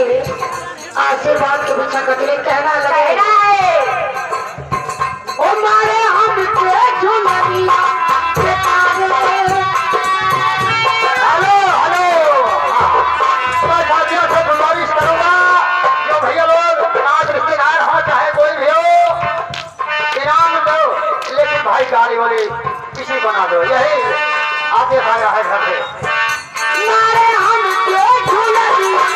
नहीं आशीर्वाद के पीछे कतले कहना लगे ओ मारे हम के झुमरिया हेलो हेलो मैं साथियों से गुजारिश करूंगा जो भैया लोग आज रिश्तेदार हो चाहे कोई भी हो इनाम दो लेकिन भाई गाड़ी वाली किसी बना दो यही आगे आया है घर से मारे हम के झुमरिया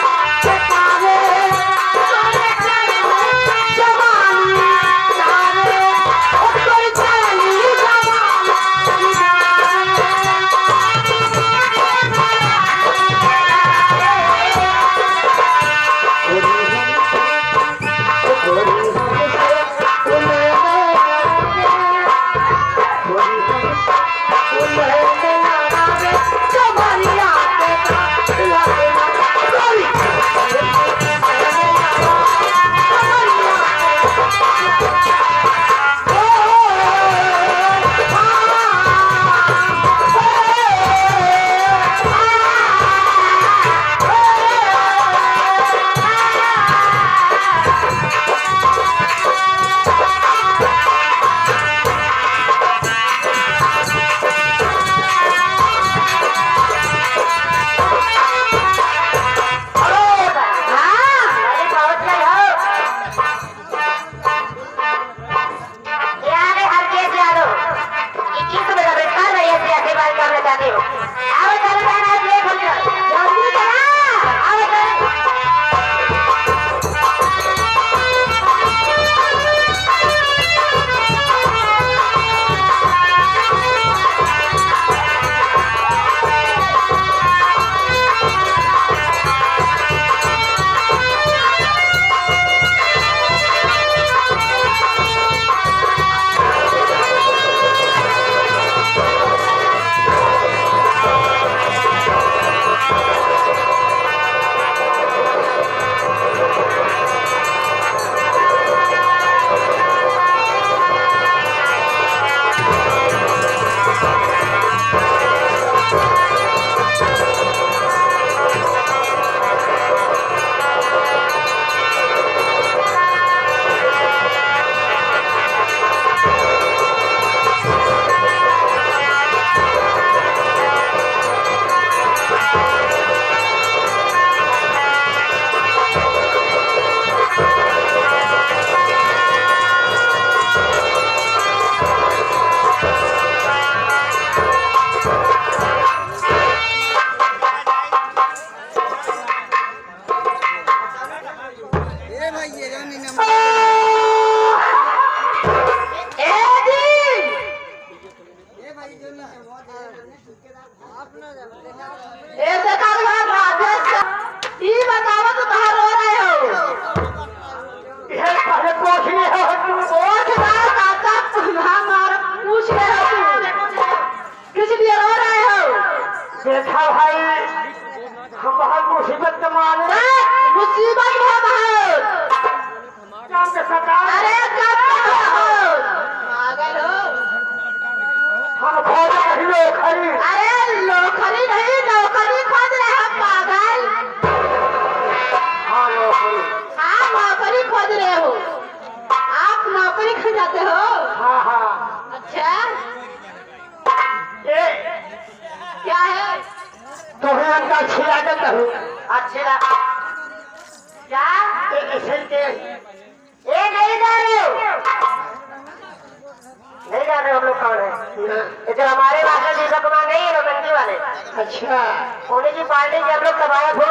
देखा भाई हम बहुत मुसीबत के मारे मुसीबत बहुत अरे हम खोज रही नौकरी अरे नौकरी नहीं नौकरी खोज रहे हम पागल हाँ नौकरी खोज रहे हो आप नौकरी खोजाते हो हाँ हाँ अच्छा क्या है तुम्हें अंका छिला देता हूँ अच्छा क्या ये नहीं जा रहे हो नहीं जा रहे हम लोग कौन है ये जो हमारे भाषा जैसा कुमार नहीं है रोमंदी वाले अच्छा होने की पार्टी से हम लोग तबायत हो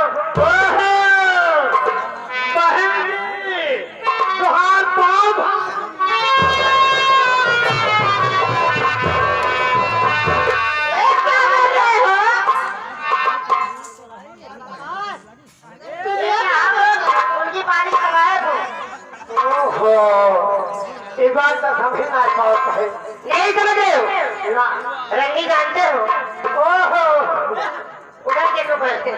तुहार पाँव एक बार तो समझ ना पाता है नहीं समझ रहे हो ना रंगी जानते हो ओहो उधर देखो बैठ के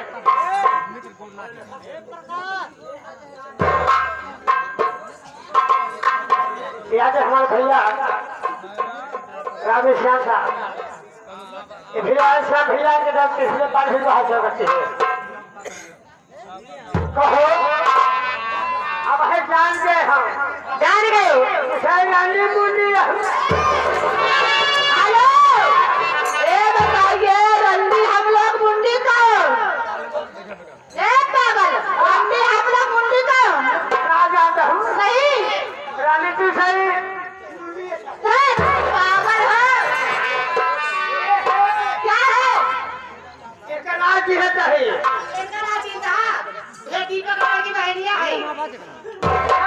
याद है हमारे भैया रामेश्याम साहब भैया के नाम पिछले 5 हासिल करते हैं कहो अब है जान गए हम जान गए हो रंडी मुंडी हेलो ये बताइए रंडी हम लोग मुंडी कौन पागल रंडी हम लोग मुंडी कौन ना जानता हूँ नहीं रानी तू सही पागल है क्या है इसका नाम की है चाहिए इनका नाम दीदा ये दीपक बाबा की बहनिया है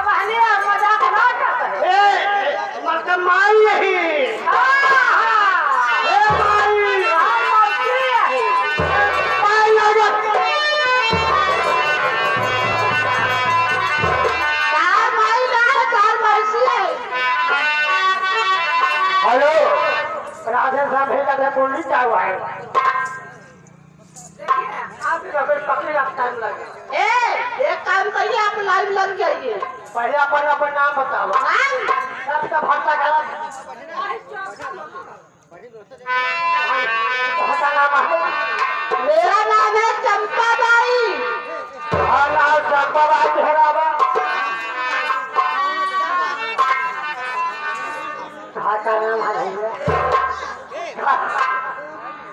बहनिया मजाक ना करते ए मतलब माई नहीं हेलो राधे साहब भेजा था बोली क्या हुआ है आपकी रबड़ पकड़ी आप टाइम लगे एक काम करिए आप लाइन लग जाइए पहले अपन नाम बताओ सबका भरता गलत भरता नाम है मेरा नाम है चंपा बाई हाँ नाम चंपा बाई ठहरावा का नाम है भैया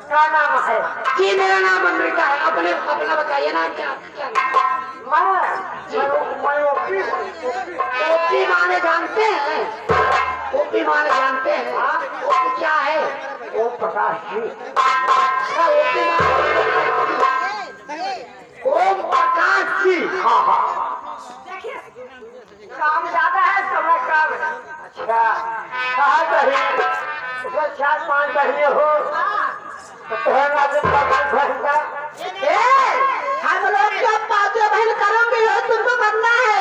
क्या नाम है जी मेरा नाम अमृता है अपने अपना बताइए ना क्या मैं ओपी माने जानते हैं ओपी माने जानते हैं ओपी क्या है ओम प्रकाश जी ओपी ओम प्रकाश जी हाँ हाँ काम ज्यादा है समय कम है अच्छा कहा चाहिए उसमें 4-5 चाहिए हो तो तुम्हारा हम लोग जब पाँचों बहन करोगे हो तुमको करना है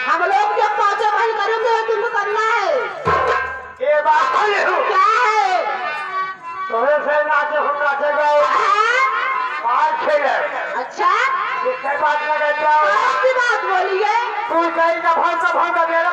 हम लोग जब पाँचों बहन करोगे हो तुमको करना है ये बात है क्या है तुम्हें से नाचे हम नाचे गए 5-6 अच्छा ये बात लगे जाओ आपकी बात बोलिए तू कहीं का भाषा मेरा